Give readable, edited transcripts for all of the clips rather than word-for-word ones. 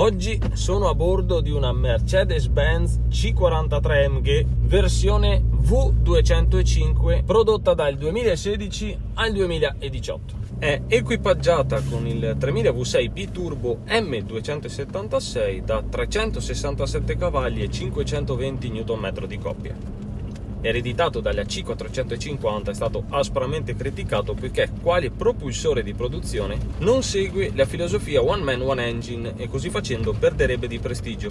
Oggi sono a bordo di una Mercedes-Benz C43 AMG versione V205 prodotta dal 2016 al 2018. È equipaggiata con il 3000 V6 biturbo M276 da 367 cavalli e 520 Nm di coppia. Ereditato dalla C450, è stato aspramente criticato poiché quale propulsore di produzione non segue la filosofia one man one engine e così facendo perderebbe di prestigio.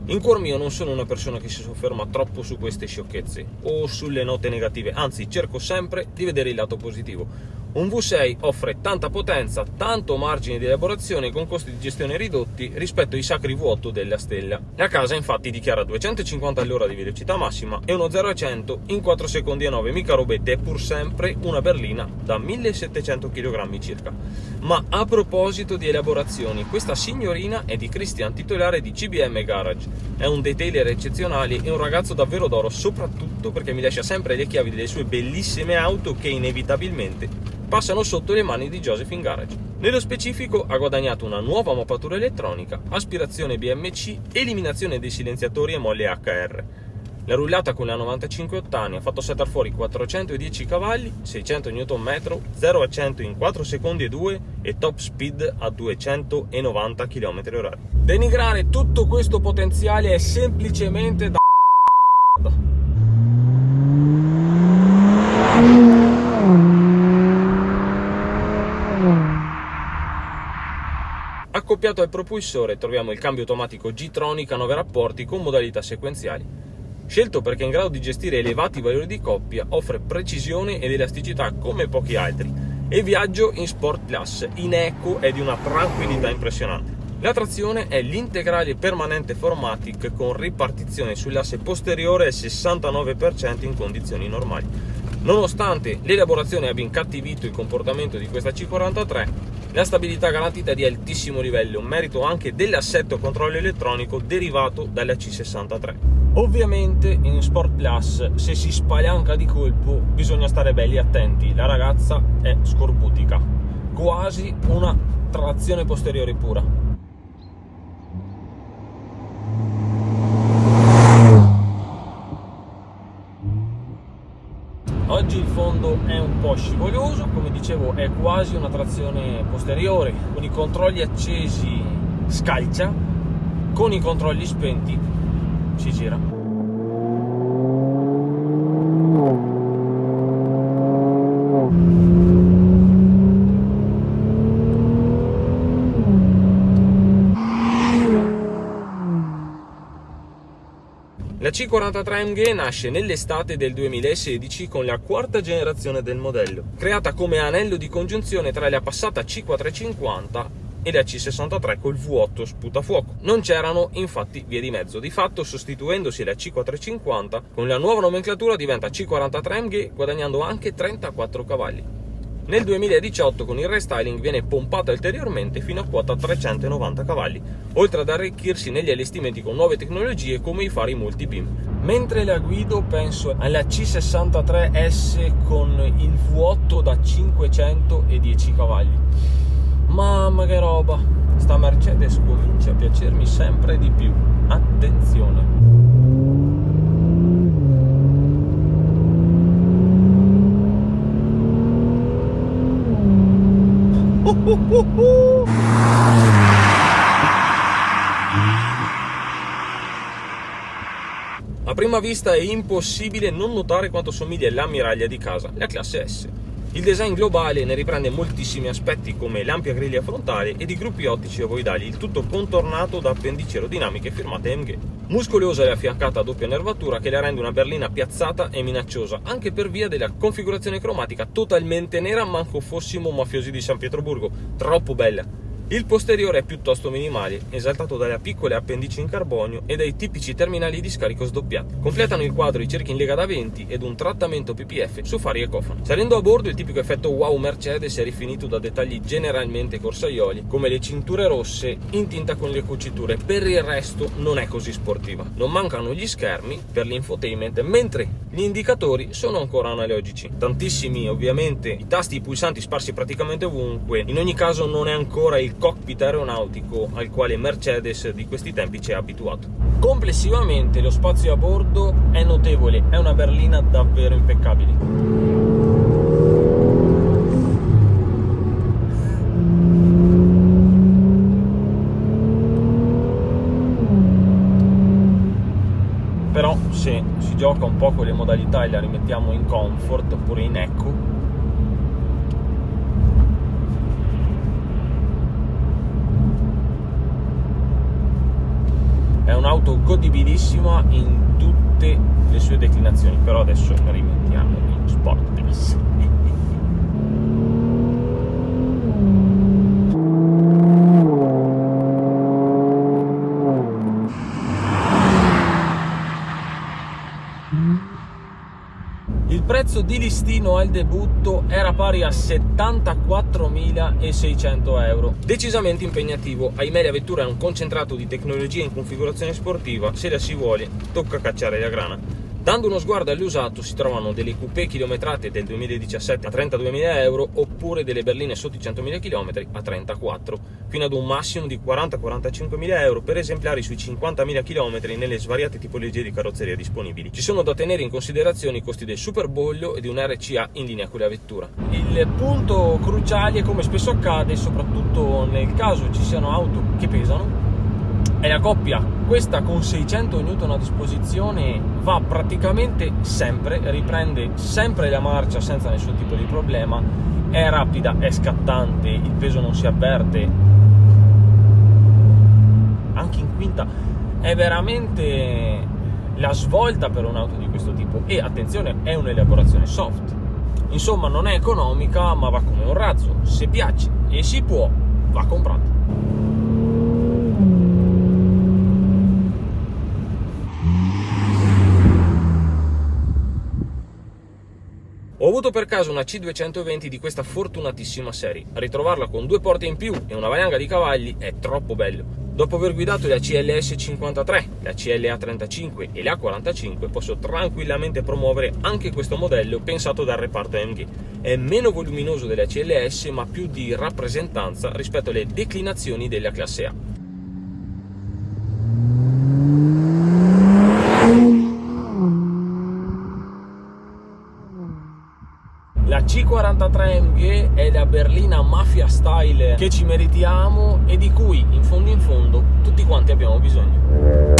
In cuor mio non sono una persona che si sofferma troppo su queste sciocchezze o sulle note negative, anzi cerco sempre di vedere il lato positivo. Un V6 offre tanta potenza, tanto margine di elaborazione con costi di gestione ridotti rispetto ai sacri V8 della stella. La casa infatti dichiara 250 all'ora di velocità massima e uno 0 a 100 in 4 secondi e 9, mica robette, è pur sempre una berlina da 1700 kg circa. Ma a proposito di elaborazioni, questa signorina è di Christian, titolare di CBM Garage. È un detailer eccezionale e un ragazzo davvero d'oro, soprattutto perché mi lascia sempre le chiavi delle sue bellissime auto che inevitabilmente passano sotto le mani di Josephine Garage. Nello specifico ha guadagnato una nuova mappatura elettronica, aspirazione BMC, eliminazione dei silenziatori e molle HR. La rullata con la 95 ottani ha fatto saltare fuori 410 cavalli, 600 Nm, 0 a 100 in 4 secondi e 2 e top speed a 290 km/h. Denigrare tutto questo potenziale è semplicemente da Accoppiato al propulsore troviamo il cambio automatico G-Tronic a 9 rapporti con modalità sequenziali. Scelto perché è in grado di gestire elevati valori di coppia, offre precisione ed elasticità come pochi altri e viaggio in Sport Plus, in eco è di una tranquillità impressionante. La trazione è l'integrale permanente 4MATIC con ripartizione sull'asse posteriore al 69% in condizioni normali. Nonostante l'elaborazione abbia incattivito il comportamento di questa C43, la stabilità garantita è di altissimo livello, merito anche dell'assetto controllo elettronico derivato dalla C63. Ovviamente in Sport Plus, se si spalanca di colpo, bisogna stare belli attenti, la ragazza è scorbutica, quasi una trazione posteriore pura. Oggi il fondo è un po' scivoloso, come dicevo è quasi una trazione posteriore, con i controlli accesi scalcia, con i controlli spenti si gira. La C43 AMG nasce nell'estate del 2016 con la quarta generazione del modello, creata come anello di congiunzione tra la passata C450 e la C63 col V8 sputafuoco. Non c'erano infatti vie di mezzo, di fatto sostituendosi la C450 con la nuova nomenclatura diventa C43 AMG guadagnando anche 34 cavalli. Nel 2018 con il restyling viene pompata ulteriormente fino a quota 390 cavalli, oltre ad arricchirsi negli allestimenti con nuove tecnologie come i fari multi-beam. Mentre la guido penso alla C63S con il V8 da 510 cavalli. Mamma che roba! Sta Mercedes comincia a piacermi sempre di più. Attenzione! A prima vista è impossibile non notare quanto somiglia all'ammiraglia di casa, la classe S. Il design globale ne riprende moltissimi aspetti come l'ampia griglia frontale ed i gruppi ottici ovoidali, il tutto contornato da appendici aerodinamiche firmate AMG. Muscolosa e affiancata a doppia nervatura che la rende una berlina piazzata e minacciosa, anche per via della configurazione cromatica totalmente nera, manco fossimo mafiosi di San Pietroburgo, troppo bella. Il posteriore è piuttosto minimale, esaltato dalle piccole appendici in carbonio e dai tipici terminali di scarico sdoppiati. Completano il quadro i cerchi in lega da 20 ed un trattamento PPF su fari e cofano. Salendo a bordo il tipico effetto wow Mercedes è rifinito da dettagli generalmente corsaioli, come le cinture rosse in tinta con le cuciture. Per il resto non è così sportiva. Non mancano gli schermi per l'infotainment, mentre Gli indicatori sono ancora analogici, tantissimi ovviamente, i tasti e i pulsanti sparsi praticamente ovunque. In ogni caso non è ancora il cockpit aeronautico al quale Mercedes di questi tempi ci ha abituato. Complessivamente lo spazio a bordo è notevole, è una berlina davvero impeccabile. Però se si gioca un po' con le modalità e la rimettiamo in comfort oppure in eco, è un'auto godibilissima in tutte le sue declinazioni. Però adesso la rimettiamo in sport class. Il prezzo di listino al debutto era pari a 74.600 euro. Decisamente impegnativo, ahimè la vettura è un concentrato di tecnologia in configurazione sportiva, se la si vuole tocca cacciare la grana. Dando uno sguardo all'usato si trovano delle coupé chilometrate del 2017 a 32.000 euro oppure delle berline sotto i 100.000 km a 34, fino ad un massimo di 40-45.000 euro per esemplari sui 50.000 km nelle svariate tipologie di carrozzeria disponibili. Ci sono da tenere in considerazione i costi del superboglio e di un RCA in linea con la vettura. Il punto cruciale, come spesso accade, soprattutto nel caso ci siano auto che pesano, è la coppia. Questa con 600 N a disposizione va praticamente sempre, riprende sempre la marcia senza nessun tipo di problema, è rapida, è scattante, il peso non si avverte, anche in quinta è veramente la svolta per un'auto di questo tipo. E attenzione, è un'elaborazione soft, insomma non è economica ma va come un razzo. Se piace e si può, va comprata. Ho avuto per caso una C220 di questa fortunatissima serie. Ritrovarla con 2 porte in più e una valanga di cavalli è troppo bello. Dopo aver guidato la CLS 53, la CLA 35 e la 45 posso tranquillamente promuovere anche questo modello pensato dal reparto AMG. È meno voluminoso della CLS ma più di rappresentanza rispetto alle declinazioni della classe A. La C43 AMG è la berlina mafia style che ci meritiamo e di cui in fondo tutti quanti abbiamo bisogno.